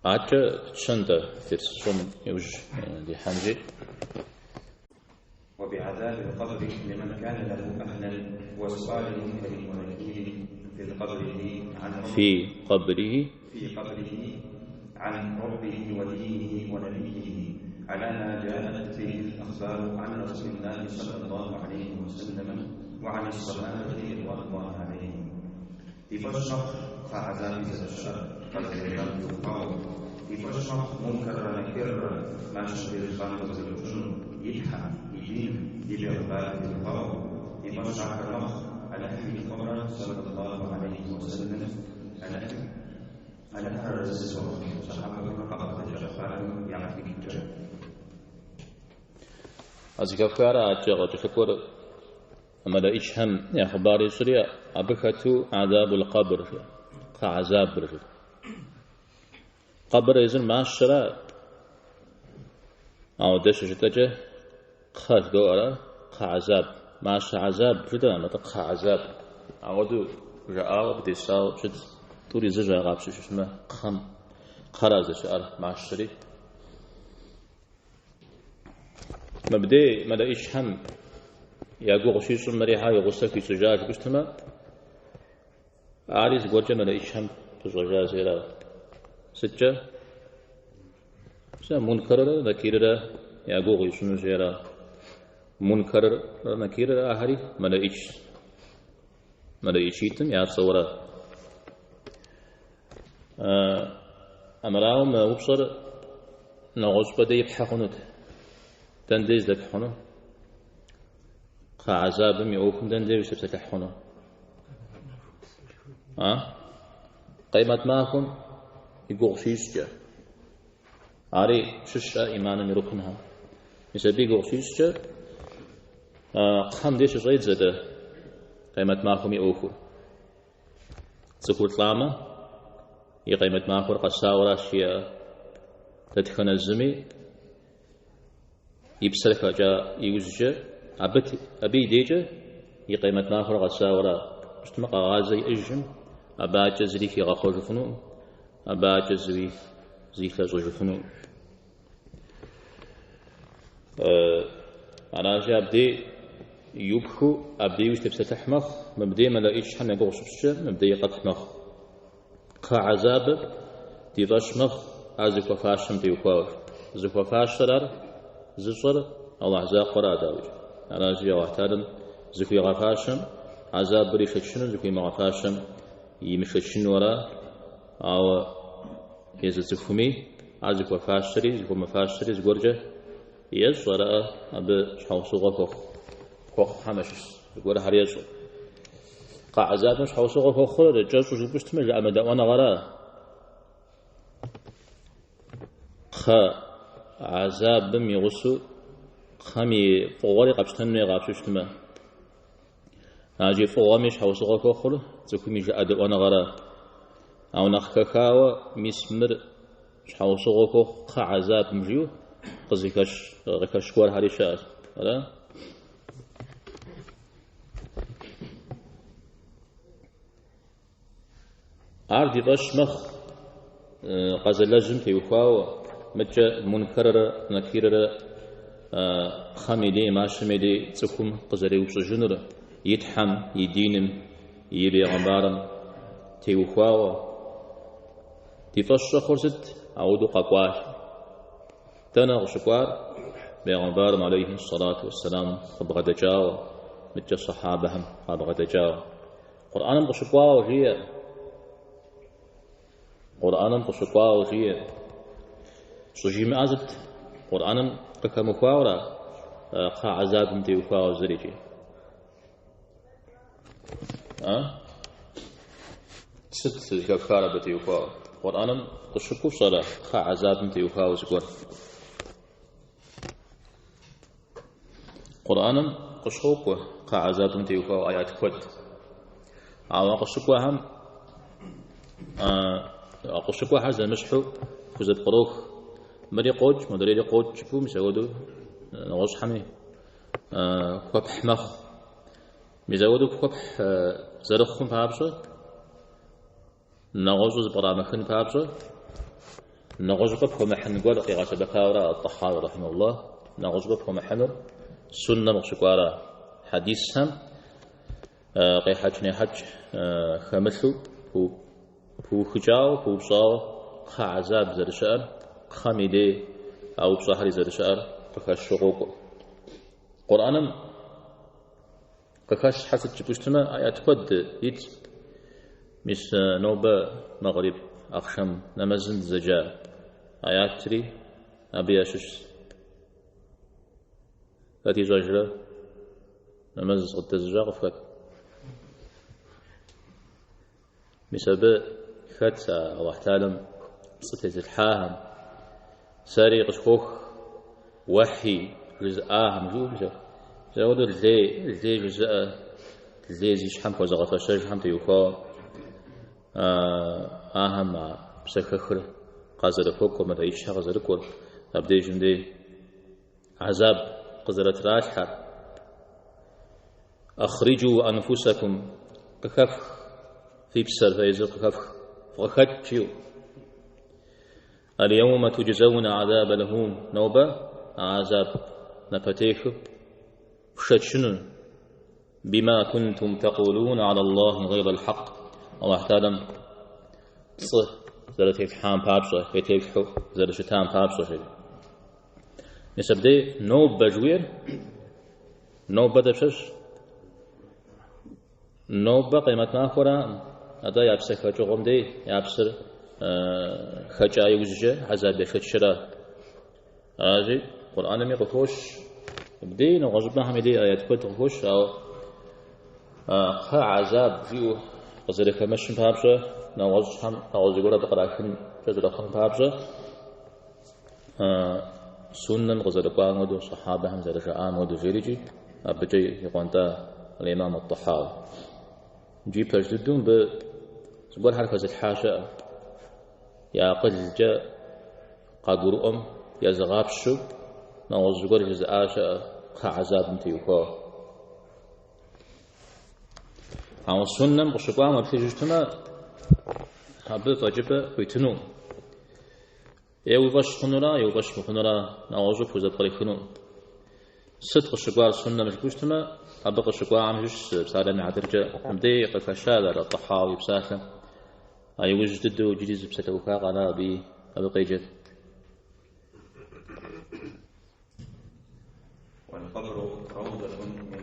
عجة شندة ترسم يوج دي حنجي. وبعذاب القبر لمن كان له أهلا وسؤال منكر ونكير في قبره عن ربه ودينه ونبيه على ما جاءت به الأخبار عن رسول الله صلى الله عليه وسلم وعن الصحابة رضوان الله عليهم. يفشخ فعذاب الشر قد يجب القوم يفشخ منكر نكر ما شبه الخامس الجنوب يلحق يجيب يبغى القوم يفشخ الرخ على أهل القبر صلى الله عليه وسلم على هذا الصوت صحابة قبل جفار يعطي الجنة. أذكر أتذكر أما لا إشهم يا خباري سوريا أبكتو عذاب القبر كعذاب قبر إذن ما شرا أو دش جتجه خاص دورة كعذاب ما ش عذاب جدا ما تقع عذاب أودو جاء بديساو جد توري زجاج غابش شو اسمه خراز شعر مع الشري مبدأ ماذا إيش هم يقول غشيش مريحة يغسل في زجاج بستما عاريز قرجة ماذا إيش هم زجاج زيرا ستة منكر نكير يقول غشيش زيرا منكر نكير آخري ماذا إيشيتم يا صورة أمراهم وبصر نغص بدي يبحقونه تنديز لبحونه كعذابهم يوكم تنديز يبتلحونه قيمة ماكم يقول شيشجا عاري ششة إيمانا يركنها يسبي يقول شيشجا قام ديش زيد زده قيمة ماكم يوكو تقول طلامة يقيمة ماكور قصاورة شيا تدخن الزمي يبسلك جاء يوزجا أبي ديجا يقيمة ماكور قصاورة مجتمع غازي أجم أباجا زريكي غاخوج فنو أباجا زيكا زوج فنو أنا جا أبدي يبخو أبدي يستفتح مخ مبدي ما لقيتش حنا يقول شبشة مبدي يقطح مخ كعذاب ديفشمخ أزك وفاشم ديوكور زك وفاشرر زصر الله عزا قرا داوج أنا جي واحتادم زك وفاشم عذاب بريشتشن زك وفاشم يمشتشن ورا أو يزتفمي أزك وفاشري زك وفاشري زورجة يزورا أب شوصو كوخ حمشش زور هريزو عذاب مش حوصوغ فخور الجزء جبستمج أمدا وأنا غرا عذاب بم يغسو خمي فواري قبستن غابشتما ناجي فوامش حوصوغ فخور زكمي جاد وأنا غرا أو نخكاو مسمر حوصوغ فخ عذاب مجيو قزيكش غكشكور هريشات ولا عردي بشمخ قزل لازم تيوخاو متى منكرر نكيرر خميدي ماشميدي تكم قزري وسجنر يتحم يدينم يبي غبارم تيوخاو تفش خرجت عودو ققواش تنا وشكوار بيغمبارم عليه الصلاة والسلام خبغة جاو متى صحابهم خبغة جاو قرآن بشكواو هي قرآن بشكوا وشيء سجيم أزت قرآن كمخاورة كعذاب متوفى وزريجي ست كفارة بتوفى قرآن بشكوا صلاة كعذاب متوفى وزكور قرآن بشكوا كعذاب متوفى آيات كود أو بشكوا هم أقصكوا حاجة مسحو كوزت قروخ مري قوج مدري قوج شكو مسودو نغص حمي كوبح مخ مزودو كوبح زرخهم بابشة نغص برامخن بابشة نغجب فمحن قول قيغة بكاورا الطحاوي رحمه الله نغجب فمحن سنة مغشقارا حديثهم قي حجني حج خمسو هو خجاو هو بصاو خا عذاب زر شأر خميدي أو بصاحري زر شأر قخش شقوق قرآن قخش حسد جبشتما آيات قد يت مش نوبة مغرب أخشم نمزن زجاء آيات تري أبي أشش التي زجرة نمز قد زجاء غفك بسبب فتسة الله تعالى صتة الحاهم ساري قشخوخ وحي رزقاهم جوجة زودوا الزي جزاء الزي زيش حمك وزغطة شاج حمت يوفا آهم بسخخر قازر فوق ومدى يشها قازر كور أبدي جندي عذاب قزرت راجحة أخرجوا أنفسكم كخف في بسر فيزق كخف فخدشوا اليوم تجزون عذاب لهون نوبة عذاب نفتيخ فشتشنو بما كنتم تقولون على الله غير الحق الله تعالى صح زلت يفحام بابصة يتيفحو زلت شتام بابصة نسبدي نوبة جوير نوبة دبشش نوبة قيمة ناخورا هذا يابسر خجو غمدي يابسر خجا يوزجة عذاب يخدشرا هذه القرآن ميقفوش بدي نغزبنا همدي آيات كنت غفوش أو خا عذاب فيو قزر خمشن بابشة نغز هم نغز يقول بقراكن جزر خم بابشة سنن قزر قامودو صحابة هم زر آمودو جيريجي أبجي يقونتا الإمام الطحاوي جي بجددون ب سبور حركة الحاشة يا قل جاء قاقر يا زغاب شو نغز يقول جزء خا عذاب متيوكا عن السنة بشقوام وبتجتنا حبة فجبة ويتنو يوبش خنورا يوبش خنورا نعوجو فوزة طريقنو صدق الشقوار السنة مش بشتما حبة الشقوار عم جش بسالة معدرجة مديق الفشالة الطحاوي بسالة أي وجددو جديد بسالة وفاق على أبي قيجد والقبر روضة من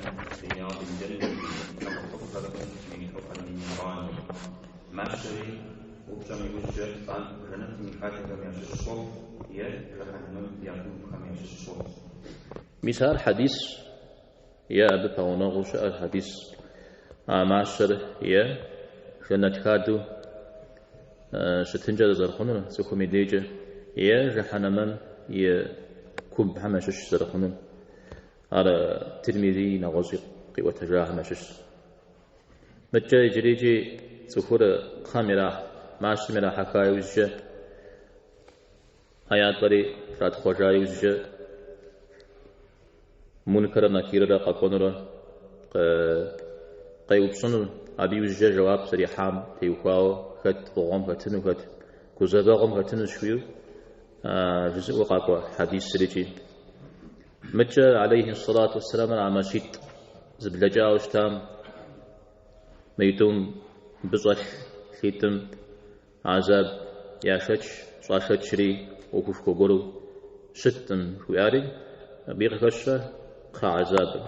رياض الجنة وحفظة من حفظ النيران ماشري وبجمع وجه عن جنة من حاجة من الشوق يرحمن يكون خميس الشوق مثال حديث يا أبي فونغوش الحديث معشر يا جنة كادو شتنجد زرخنون سخمي ديجة يا رحمن يا كوب حمش زرخنون على تلميذي نغزي وتجاه مشش متى جريجي سخور خامرة معش مرا حكاية وجه آيات بري رات خجاي وجه منكر نكير قاقونر قيوب صنر أبي وجه جواب سريحام تيوخاو خد غم خدتنو خد كوزابا غم خدتنو شويو جزء وقاقوا حديث سريجي متى عليه الصلاة والسلام على مشيت زبلجا وشتام ميتوم بزح خيتم عذاب ياشتش صاشتشري وكفكو قولو شتم وياري بيغفشة خا عذاب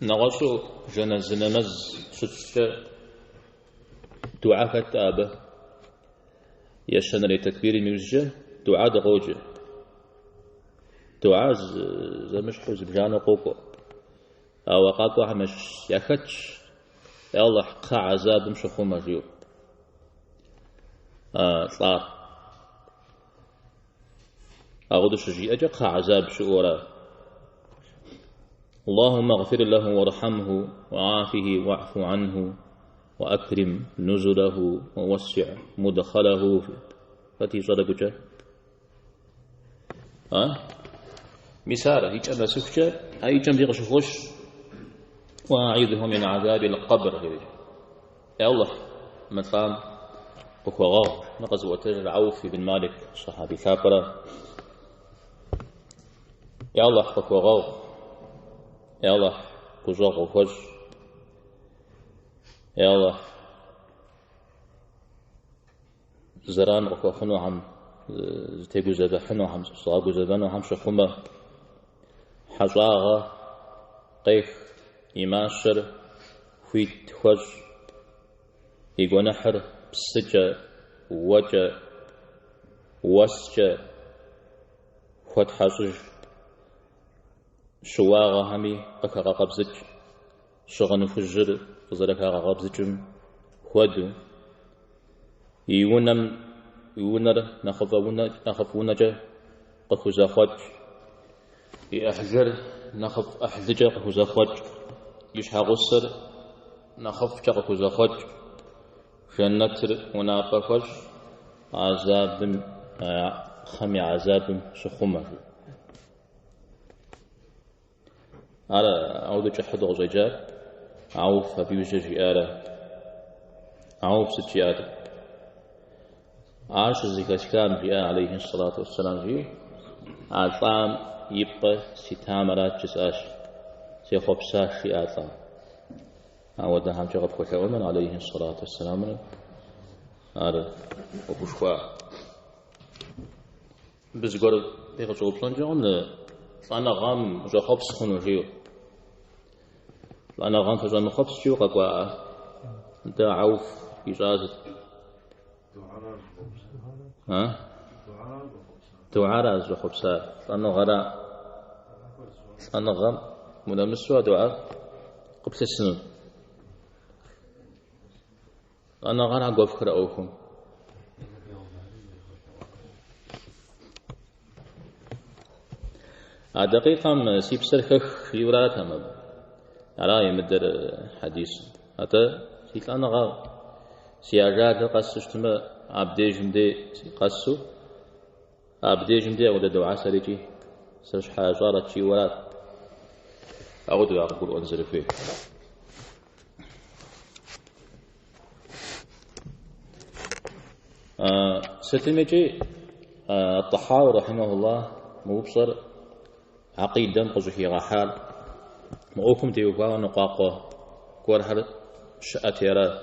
نغشو جنز نمز شتش دعاء كتابة يشن لتكبير ميوزجة دعاء دغوجة دعاء زمش حوز بجانا قوقو أو قاقو حمش يخدش يا الله قا عذاب مشخو مجيوب صار أغدو شجي أجا قا عذاب شؤورا اللهم اغفر له وارحمه وعافه واعف عنه وأكرم نزله ووسع مدخله فتي صدقك مسارة هيك أنا سكشة هيك أنا بيغش خوش وأعيذه من عذاب القبر يا الله مثلا بخوغ نقص وتر عوف بن مالك الصحابي ثابرة يا الله بخوغ يا الله بزوغ وفج يا الله زران وخنو عم تيجو زبا حنو عم صاغو زبانو عم شخومة حزاغة قيخ يماشر فيت خج يقول نحر بسجة وجه وسجة خد حزج شواغة همي أكا قبزج شغن فجر فزلك قبزجم خدو يونر نخفونجة قخوزا خج يأحزر نخف أحزجة قخوزا خج يشحغسر نخف قخوزا خج جنتر ونابخج عذاب خمي عذاب شخومة على عودة جحد غزجار عوف بيوجج آلة عوف ستجارة عاش الزكاة كان في عليه الصلاة والسلام في عطام يبقى ستامرات جساش سيخبساش في عطام عودها هم جغب كتاومن عليه الصلاة والسلام هذا وبشوا بزغور بيغزو بلنجون أنا غام جخبس خنو جيو أنا غام فجأة خبس جيو قوا دا عوف إجازة ها دعاء از خبسا أنا غام منامسوا دعاء قبل السنون أنا غانا قفكر أوكم دقيقة سيبسرخ يوراتهم على يمدر حديث هذا سيت أنا غا سياجات قصشتما عبدي جمدي قصو عبدي جمدي أو دعاء سريجي سرش حاجارة شي ورات أعود أقول أنزل فيه ستمجي الطحاوي رحمه الله مبصر عقيدا قزحي غحال مؤكم ديوبا نقاقه كورهر شأتيرا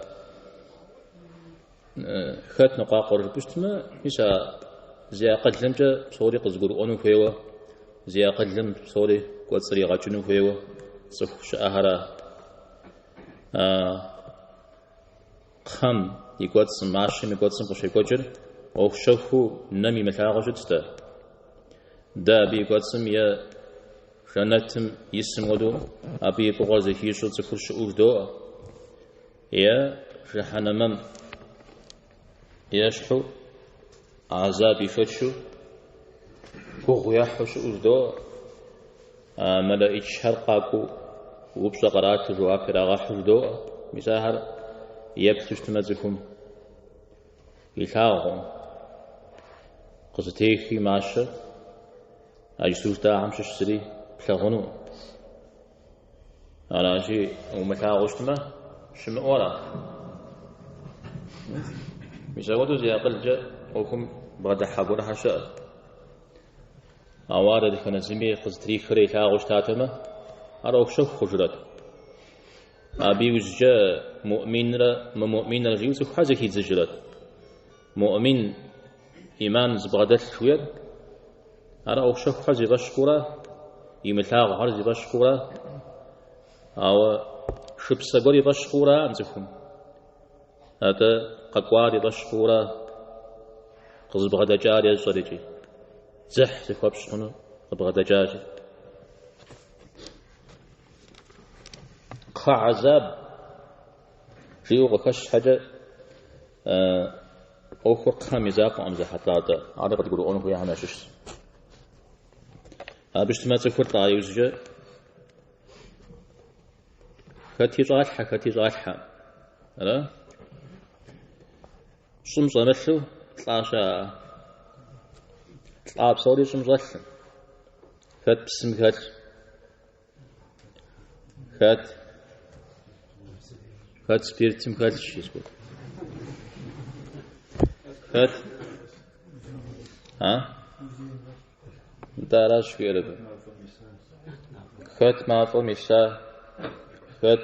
خات نقاقه ربشتما مشا زي قدلم جا صوري قزقر أنو فيوا زي قدلم صوري قوصري غاچنو فيوا صف شأهرا خم يقوتسم ماشي يقوتسم قشي كوجر أو شوفو نمي متاغو جدستا دا بي يقوتسم يا جنتم يسم ودو أبي بغازي هيشو تكر شؤوف دو يا جهنمم يشحو عذابي فتشو بغو يحو شؤوف دو ملائك شرقاكو وبشقرات جواب راغحو دو مساهر يبتش تمزكم يلحاغهم قصتيخي ماشا أجسوش دا عمش السري بلغنو أنا أجي ومتاغوش تما شمئورا مشاودو زي أقل جاء وكم بغدا حقور حشاء أوارد كان زمي قصتريخ خري تاغوش تاتما أروك شوف خجرات أبي وجه مؤمن رجيوس حاجة كي زجرت مؤمن إيمان زبغدت شوية أنا أوشك حاجة بشكورة يمتاغ حاجة بشكورة أو شبسة قولي بشكورة أنزكم هذا قواري بشكورة قزبغدا جاري الزريجي زح زخبش هنا قزبغدا جاري عذاب فيه وكش حاجة أوفر خامزاق وأمزح حتلاته عادة قد يقولوا أنه يا همشش بشتما تفر طايوزجة كتي راجحة لا شمس مثله طلاشا طلاب صوري شمس غث كت بسم كت سبيرتم كت شيء هات داراش في رب خت ما فو مشا خت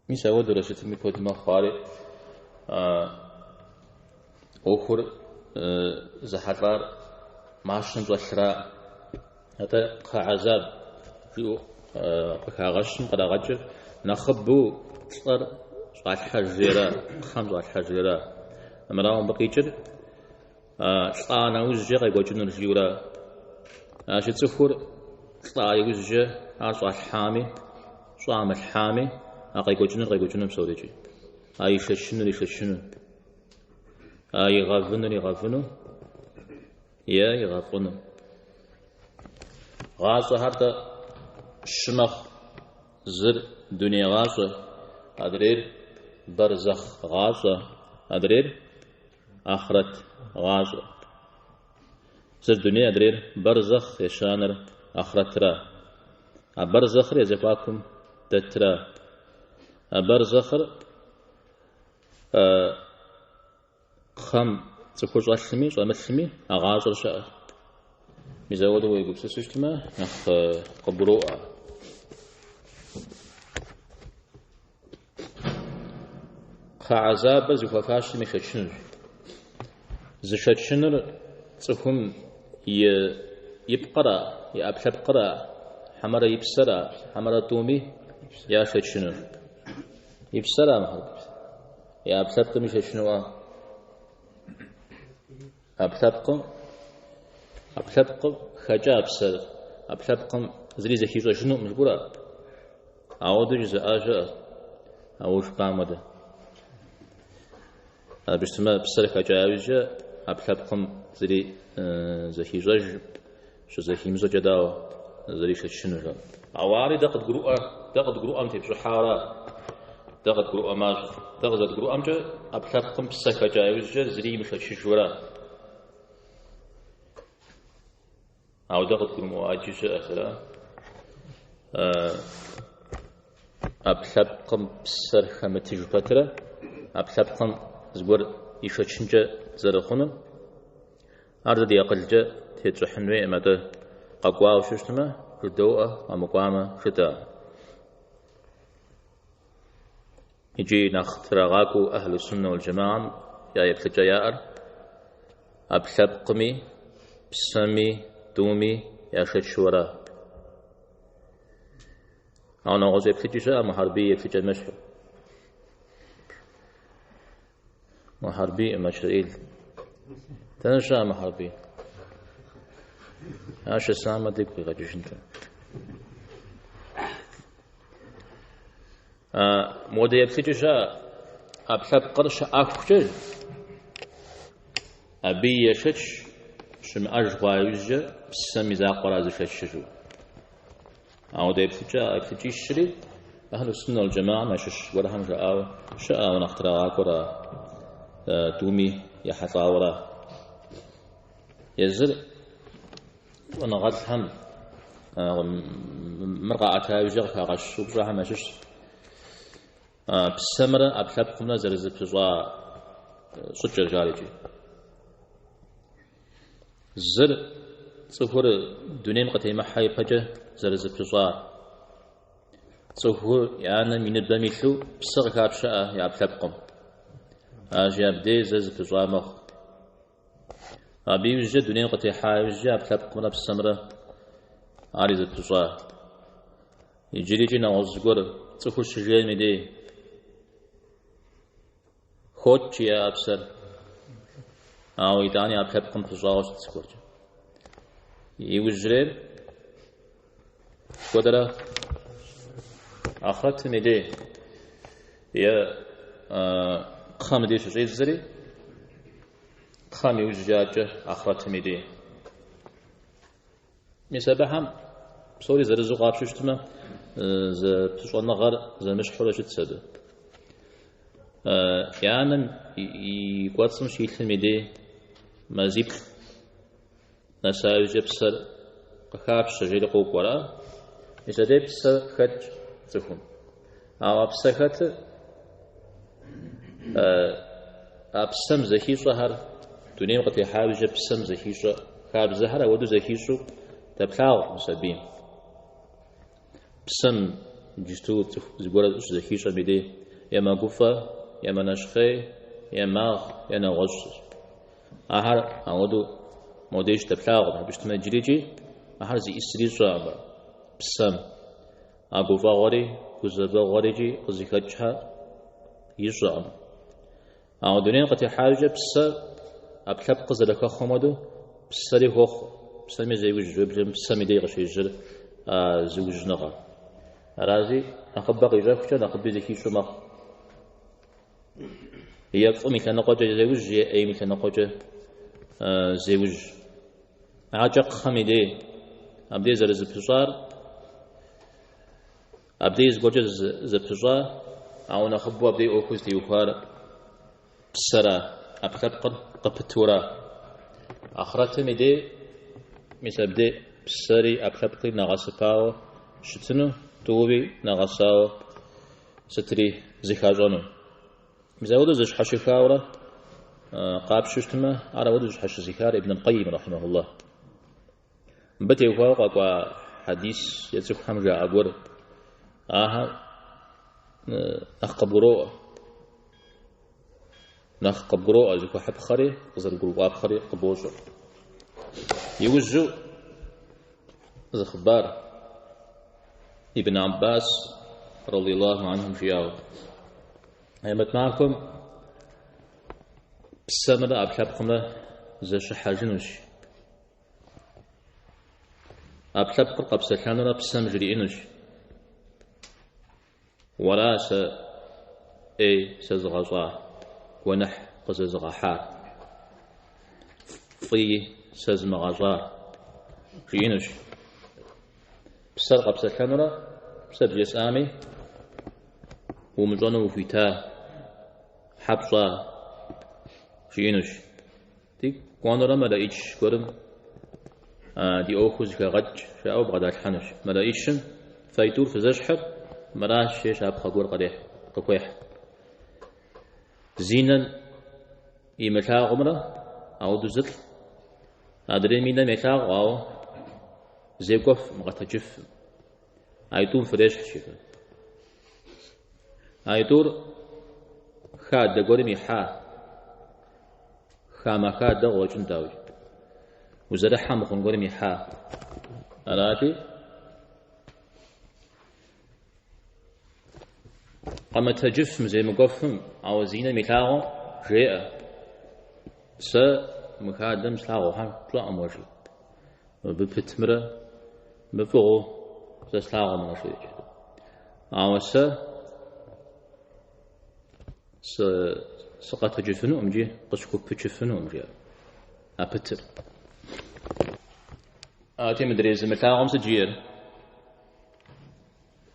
مش أود رشة ميكود ما خارج أخر زحفار ماشن زشرا هذا كعذاب في كعشم قد غجر نخبو صار على الحجرة خمس على الحجرة أمرهم بقيجر أنا وجه يقول جنون الجورا أشي تفور وجه أرجع الحامي صام الحامي يقول جنون مسودجي أي شنو يغفنو يا يغفنو غاصة هذا شمخ زر دنيا غاصة أدرير برزخ غاصة أدرير آخرت غاصة زر دنيا أدرير برزخ يشانر آخرت را برزخ يزفاكم تترا برزخ خم تكوش غشمي ومسمي أغاصر شاء مزود ويقول سيستما نخ قبروء خعذاب زفافاش مشتشن زشتشنر تفهم يبقرا يبقرا حمر يبسرا حمر تومي يا شتشنر يبسرا محل يا أبسط مشتشنوا أبسطكم خجا أبسر أبسطكم زري زكيزو شنو مجبورا أعود جزء آجا أوش قامده بشتما بسر خجا أوجا أبسطكم زري زكيزو شو زكيمزو جداو زري شنو جا عواري دقت قروء أمتي بشحارة دقت قروء ماج دقت قروء أمجا أبسطكم بسر خجا أوجا زري مش شجورا أو دقت كل مواجهة أثرا أبلغكم بسر خمتي جبترة أبلغكم زبور يشتشنج زرخونم أرد يقلج تيترحنوي مدى قاقوا وششتما ردوء ومقامة شدا يجي نخترغاكو أهل السنة والجماعة يا يبتجا يائر أبلغكمي بسمي دومي يا شورا أنا غزي بتجيشة محاربية في المشهد محاربية مشهد تنشأ محاربية عاش السامة ديك بغجيش انت مودي بتجيشة أبحب قرش أكتر أبي يشتش شم أجوا يوجه بسمي زاقرا زشششو أو ده بتجي الشري أهل السنة والجماعة ما شش ورهم جاء شاء ونخترع كرا دومي يحصاورا يزر ونغاد هم مرقعة يوجه كعش وبجاه ما شش بسمرة أبحبكم نزل زبزوا صجر جاريجي زر صفر دنيم قتي محاي بجه زر زبزوار صفر يعني من الدميشو بسر كابشاء يابلبكم أجاب دي زر زبزوار مخ أبي وجه دنيم قتي حاي وجه يابلبكم بسمرة عاري زبزوار يجري جينا وزقر صفر شجير مدي خوت يا أبسر أو يداني أبحبكم تزاوج تسكوت يوجرين قدرة آخرت مدي يا خام دي شجير زري خام يوججاج آخرت مدي مسابهم بصوري زرزو قاب ششتما ز بتشوان نغار ز مش حولة شتسد يعني يقواتسم شيء المدي مزيب نساوي بسر قخاب شجير قوق ورا إذا بسر خد تكون أو بسر خد أبسم زهي شهر دنيا قتي حاجة بسم زهي شهر خاب زهر ودو زهي شو تبلاغ مسبين بسم جستو زبورة زهي شهر بدي يا ما قفة يا ما نشخي يا ماغ يا نغش أهر أودو موديش تبلاغ بشتما جريجي أهر زي إسري شهر بسم أقفة غري كزبا غريجي قزيكتشها يجرم أو دنيا قتي حاجة بس أبلب قزلك خمدو بسري هوخ بسمي زي وجه بلم بسمي دي غشي جر زوج نغا رازي نخب باقي جاكوشا نخب بيزيكي شو مخ هي مثل نقوجة زي وجه أي مثل نقوجة زي وجه عاجق خمي دي أبدي زر زبجار أبدي زبوجة زبجار أو نخبو أبدي أوكوز دي وخار بسرا أبتبقر قبتورا أخرت مدي مثل أبدي بسري أبتبقر نغسقاو شتنو توبي نغساو ستري زخاجونو مثل أودو زش حشفاورا قاب ششتما على أودو زش حش زخار ابن القيم رحمه الله بتي وفاق حديث يتسوك حمجة أقول نخقبروه زكو حب خري قزر قروب خري قبوجو يوجو زخبار ابن عباس رضي الله عنهم فيها هيمت معكم بسامنا أبحبكم زش حاجنوش أبحبكم قبسكاننا بسام جريئنوش ولا سزغزا ونح قززغا حار في سزمغزا جينوش بسرقة بسكنرة بسبج يسامي ومجانو فيتا حبصا جينوش دي قوانورا ملايش قرم دي أوخوز كغج شاو بغداد حنوش ملايشن فايتور فزشحب مراش شاب خقور قديح قويح زينا يمتاع عمره أو دزل أدرين مينا متاع أو زيقف مغتجف أيتون فريش حشيفة أيتور خاد دقوري ميحا خاما خاد دقو جنداوي وزرحا مخون قوري ميحا أراتي أما تجفم زي مقفم أو زينة متاعه جاء س مكادم سلاغو هم طلع أموري ببتمرة بفوق سلاغو مناشي أو سقط جفنو أمجي قشكو بجفنو أمجي أبتر آتي مدريز متاعهم سجير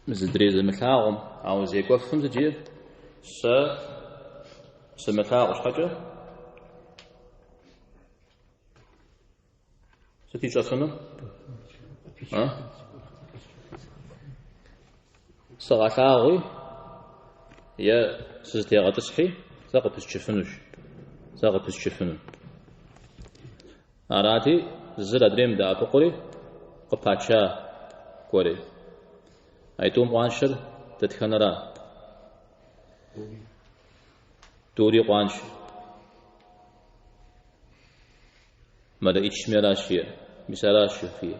مزدريز متاعهم أو زي قفهم سجير سمتاع وش حاجة ستي شافنا صغاثاوي يا سزتي غتصحي ساق بتشفنوش ساق بتشفنو أراتي زر دريم دا بقولي قباتشا قولي أيتوم وانشر تتخنرا دوري قوانش ماذا إتشميراشية مثالاشية فيه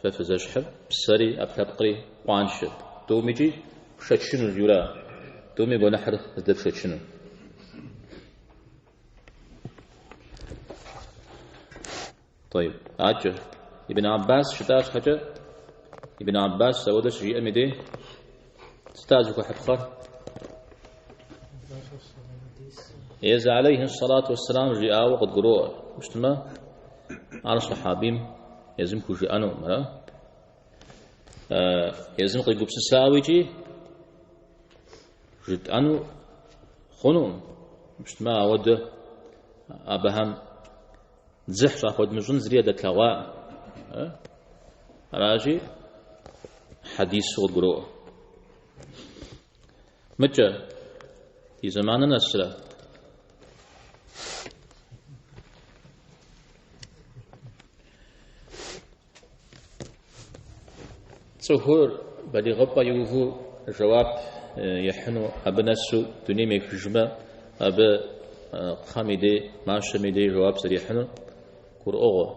ففزشحب بسري أبتبقري قوانش دوميجي شتشنو جولا دومي بنحر زدب شتشنو طيب عجل ابن عباس شتاش حاجة ابن عباس سودش جي أمدي ستازك حبخر يز عليه الصلاة والسلام جاء وقد قروء مجتمع على صحابيم يزم كوجي أنو مرا يزم قد قبس الساويجي جد أنو خنون مجتمع ود أبهم زحفة خد مجن زريادة تلغاء راجي حديث وقد قروء مجا في زماننا السلام صهور بدي غبا يوفو جواب يحنو أبنسو دنيا ميكجما أب خامدي ماشمدي جواب سري يحنو كور أوغو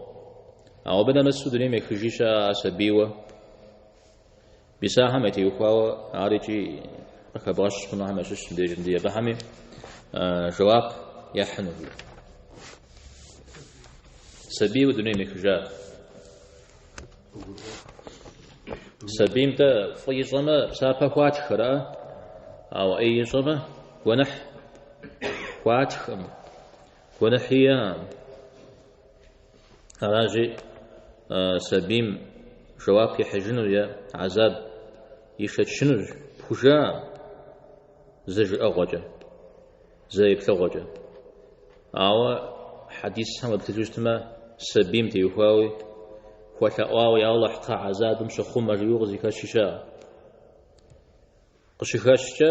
أو بنا مسو دنيا ميكجيشا سبيوة بساحة متي يخواو عارجي أكبرش من عام شش دي جندية بحمي جواب يحنو سبيو دنيا ميكجا سبيم تا فيجما سابا خوات خرا أو أي جما ونح خوات خم ونحيا راجي سبيم جواب يحجنو يا عذاب يشتشنو بوجا زج أغوجا زي بثغوجا أو حديث هم بتجوجتما سبيم تيهواوي وتأواوي الله حقا عذاب مشخو مريوغ زيكا شيشا قشيخاشتا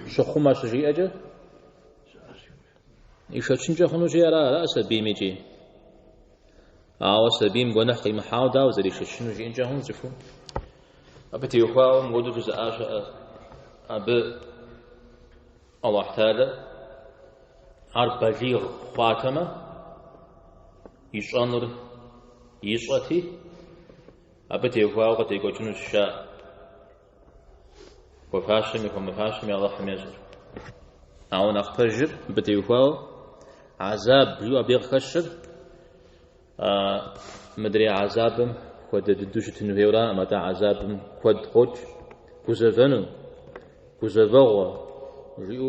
شخو ما شجي أجا يشتشنجا خنو جي لا سبيمي جي أو سبيم ونحقي محاو داو زي شتشنو جي إنجا هم زفو أبتي يخواو مودو جزء آشاء أبي الله تعالى عرب بجيغ خاتمة يشانر يشاتي أبتي يخواو قد يقوشنو الشاء وفاشم يكون مفاشم يا الله حميزر أو نخفجر أبتي يخواو عذاب يو أبيغ خشر مدري عذابم قد ددوشة النهيورا متى عذابم قد خوش كوزفنو كوزفغوا ريو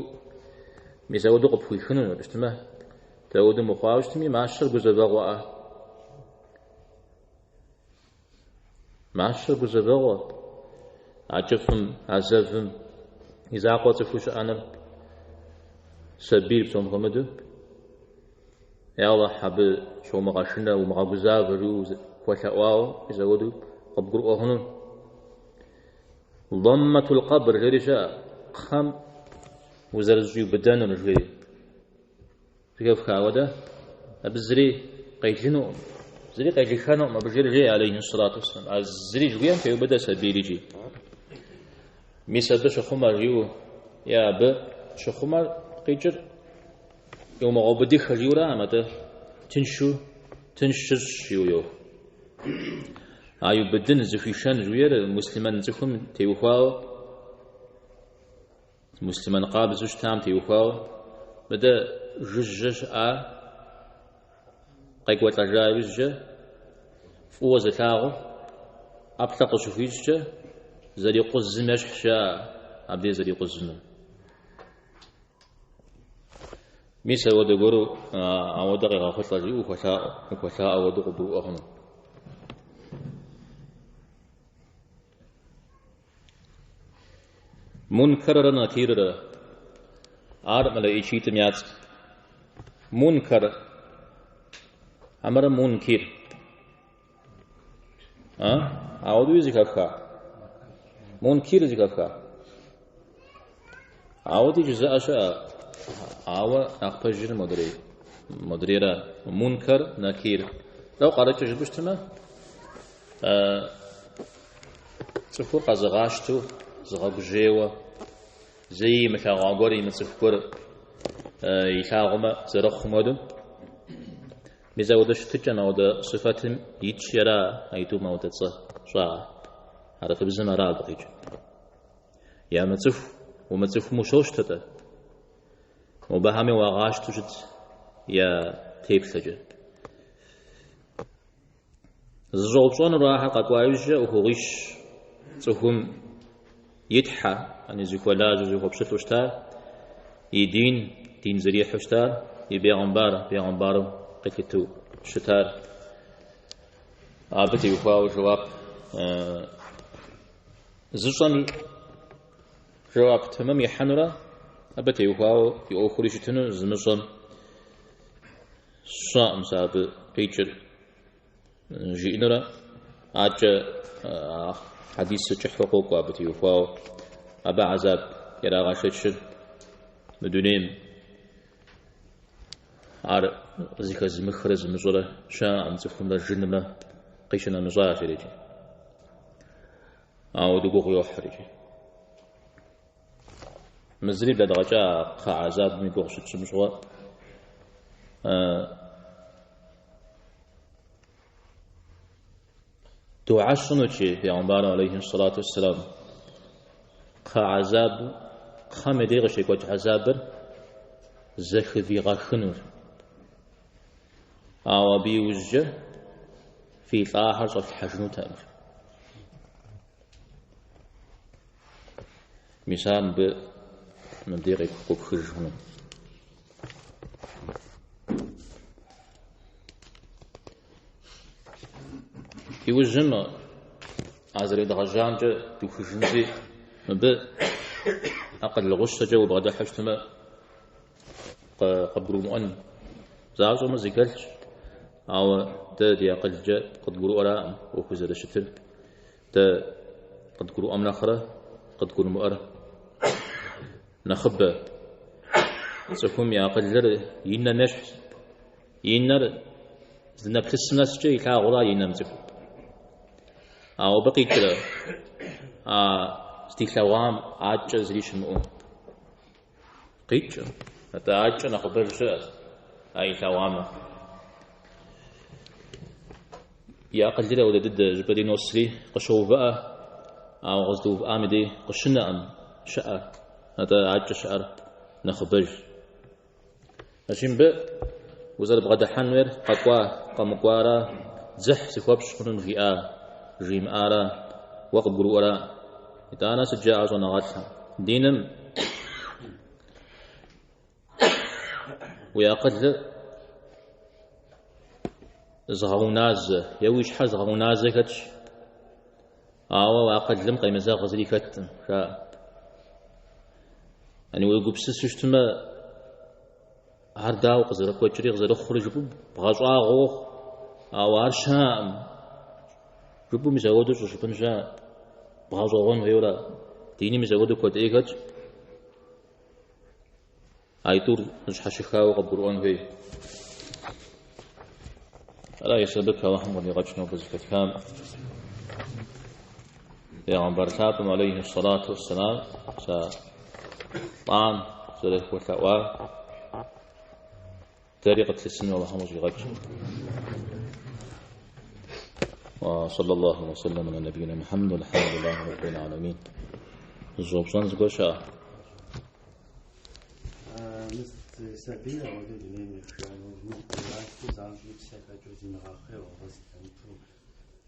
ميزاودو قبخيخنو بشتما تاودو مخواوشتمي معشر كوزفغوا معشر كوزفغوا عجفم عذابم إذا قوة فوش أنا سبيل بسوم خمدو يا الله حب شو مغاشنا ومغابزا بريو وشاواو يزودوا قبروا هنا ضمة القبر غير خم وزرزيو بدن ونجري كيف خاوده أبزري قيجنو زري قيجخانو ما بجري جي عليه الصلاة والسلام الزري جويان كيو بدا سبيلي جي ميسا بشخوما ريو يا ب شخوما قيجر يوم عبدي خجيورا متى تنشش يو أيو بدن زفيشان جوير المسلمان زفهم تيوخاو مسلمان قابل زوج تام تيوخاو بدا جج قيقوة الجايز فوز تاغو أبتق شفيج زري قز مشحشا أبدي زري قزنا ميسا ودقورو أودق غاخطة جي وخشاء ودق برو أخنو منكر نكير عارم على إيشيت ميات منكر أمر منكر أودو يزكاكا منكر زكاكا أودي جزاء شاء عوا أخبجر مدريرا منكر نكير لو قرأت جبشتما تفور قزغاشتو زغبجيوة زي مثل غاغوري متفكر يشاغما زرخ مدن مزودش تجنا ودا صفاتهم يتشرا أيتو ما وتتص شا هذا في بزمن راد قيج يا متف ومتف مشوش تتا وبهامي وغاش تجد يا تيب سجد الزوجون راح قد وايجا وهويش تهم يتحى يعني زكولا زكو بشتوشتا يدين دين زريح وشتا يبيغنبار قتلتو شتار عابتي وفاو جواب زوجون جواب تمام يحنرا أبتي يوفاو يأخذ شتنو زمزم صام ساب بيجر جينرا عج حديث سجح حقوق أبتي يوفاو أبا عذاب يرى غاشتشر مدونين عار زيك زمخرز مزورة شاء أن تفهم الجنة قيشنا نزاع شريجي أو دقوق يوحرج مزري بدرجة عذاب ميقوق شتشمشوا تعشنوشي في عمبار عليه الصلاة والسلام عذاب خمدي غشي كوت عذاب زخ في غخنور أو بيوجه في طاهر صف حجنو تامر مثال ب مديري كوك خرجون يوجم عزري دغجان جا تو خرجنزي ب أقل الغشة جو بغدا حجتما قبرو مؤن زعزو ما زيكالش أو دا دي أقل جا قد قروا أراء وكوزة شتل دا قد قروا أمن أخرى قد قروا مؤرى نخبة سكوم يا أقل ينا نشح ينا زنا بلسنا سجي كا غلا ينا مزكو أو بقي كلا استيكلاوام عاجة زريش مؤون قيتش حتى عاجة نخبر شاء أي كلاوام يا أقل ولا ضد جبدي نوسري قشوا بقى أو غزدوا بقى مدي قشنا أم شعر هذا عاجة شعر نخبر أشين بق وزر بغدا حنور قطوا قمقوارا زح سكوبش خنون غياء جيم آرا وقت قرورا إتانا سجاء ونغاتها دينم ويقد زغوناز يويش حز غوناز كتش وأقد لم قيم زاغ زلي كت يعني ويقبسس شتما هرداو قزرق وجري غزر خرج بغاصوا غوخ أرشام ربو مزودو شو بنجا بغاصوا ويولا ديني مزودو كود إيكت أيتور نجح شخاو قبرون في ألا يسبك اللهم ولغجنا بزكت كام يا عمبرتابم عليه الصلاة والسلام طعام زلك وثواب طريقة السنة اللهم ولغجنا وصلى الله وسلم على نبينا محمد والحمد لله رب العالمين الزوبسان زغوشا سبيل أو دليل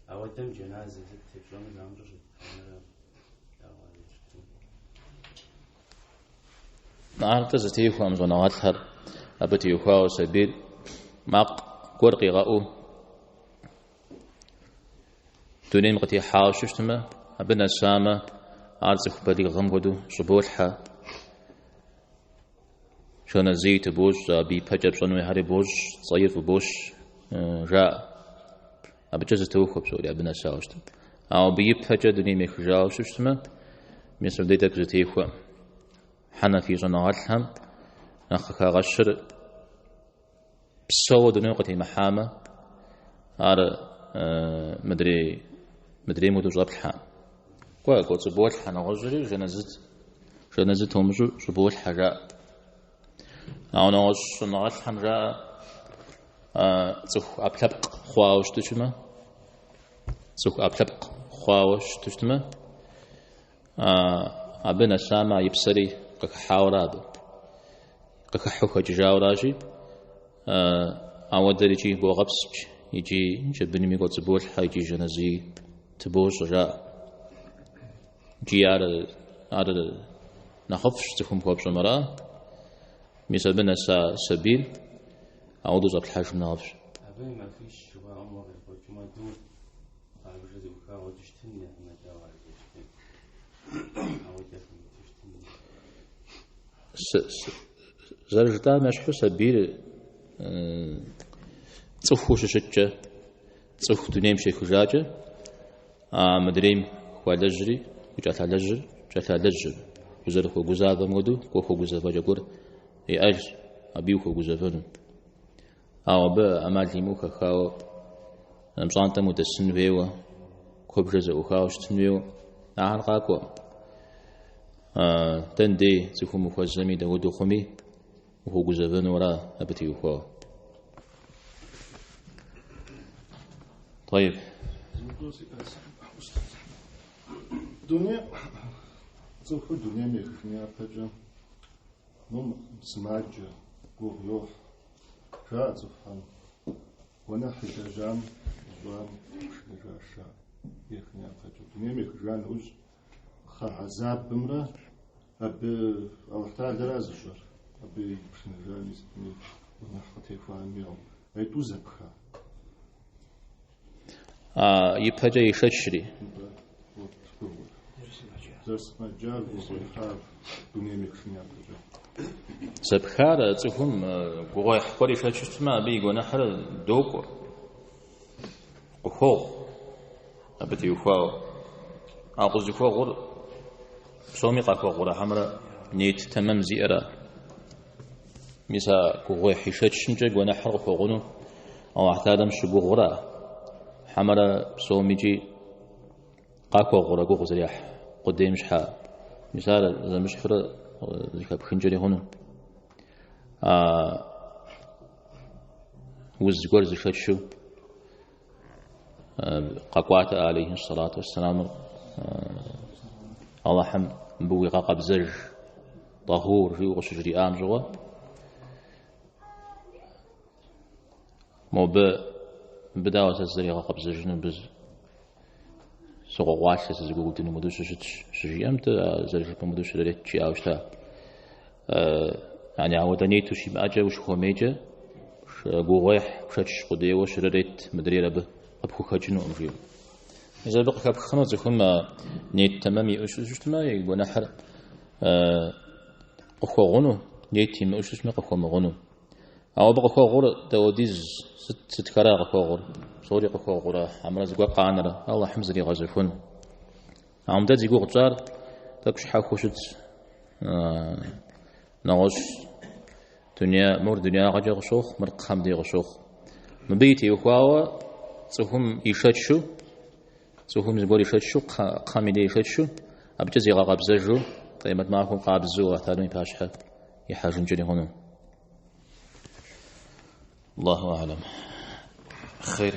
أو دم جنازة تفلون الأمر نعم تزتيف وأمزونات هر أبتي يخوا سبيل ماق قرقي غاو دونين قتي حاششتما أبنا سامة أرزق بدي غمغدو صبولحة شون زيت بوش بي بجب شنو هاري بوش صيف بوش جاء أبجز توخب سوري أبنا ساوشتم أو بي بجب دوني مخجاو ششتما مثل ديتك زتيخوا حنا في جنواتهم نخخا غشر بسوا دوني قتي محامة أر مدري مدو جاب الحام قلت صبول حنا غجري جنزت هم صبول حاجة أو نغش نغش حمراء زخ أبلبق خواوش تجمع زخ أبلبق خواوش تجمع أبنا سامع يبصري كحاوراد كحوك جاوراجي أودر يجي بوغبس يجي جبني ميقول زبول حيجي جنزي تبوش جاء جي على نخفش تكون بوابش مرأة مثل بنا سبيل أعوذ زبط الحاج من نغفش أبي ما فيش شو عمر البوكما دور على بجد وكا وتشتني أحنا جاوا على بجد أو تشتني زرجتا مشحو سبيل تصفو ششتش تصفو دنيم شيخ جاجة مدريم خوالجري وجات لجر وزرخو جزابة مودو كوخو جزابة جاكور يأج أبيوخو جزافنو أو با أمالي موكا خاو مصانتا متسن فيوا كوبجز أخاوش تنويو قاكو تندي تكون مخزمي دودو خمي وهو جزبن ورا أبتي وخو. طيب دنيا زوجة دنيا ميخنيا بجا نم سماجة قويوح شاء زفان وانا حجاجام وان شجاشا يخنيا بجا دنيا ميخجان وج خعذاب بمرة أبي أوحتها دراز الشر أبي بشنجاني سبني ونحطي فان يوم أي توزبها يبهجا يشتري سبخار تفهم قوي حقولي شتش ما بيجونا حر دوكو وخو أبتي وخو أقصد خو غور سومي قاكو غور حمرا نيت تمام زيرا مسا قوي حشتش نجا جونا حر خو غنو أو اعتادم شبو غورا حمرا سومي جي قاكو غورا قو زريح قدام شحال مثال إذا مش حر ذيك بخنجري هنا وزجور زشت شو قاقوات عليه الصلاة والسلام الله حم بوي قاقب زج طهور في وشجري آم جوا مو بداوة الزري قاقب زج نبز سوق واش سيزغو دين مدوش شجيام تا زرج بمدوش لريتشي اوشتا يعني عودني توشي باجا وش خوميجا غوغيح شتش قدي وش ريت مدري رب ابخو خجنو امجيو اذا بقى كاب خنو زخم نيت تمامي وش جتما يغنا حر اخو غنو نيتي ما وش اسمه اخو غنو او بقى اخو غور دوديز ست كرا اخو غور صوري اخو غور عمر زغوا قانرا الله حمزري غزفون عمدا زيغو قصار تكش حاخوشت نغش دنيا مور دنيا غجا غشوخ مرق خمدي غشوخ مبيتي وخواوا صهم يشتشو صهم زغوري يشتشو قاميدي يشتشو ابجزي غابزجو قيمت معكم قابزو اثارني باشحه يحاجون جري هنا الله اعلم خير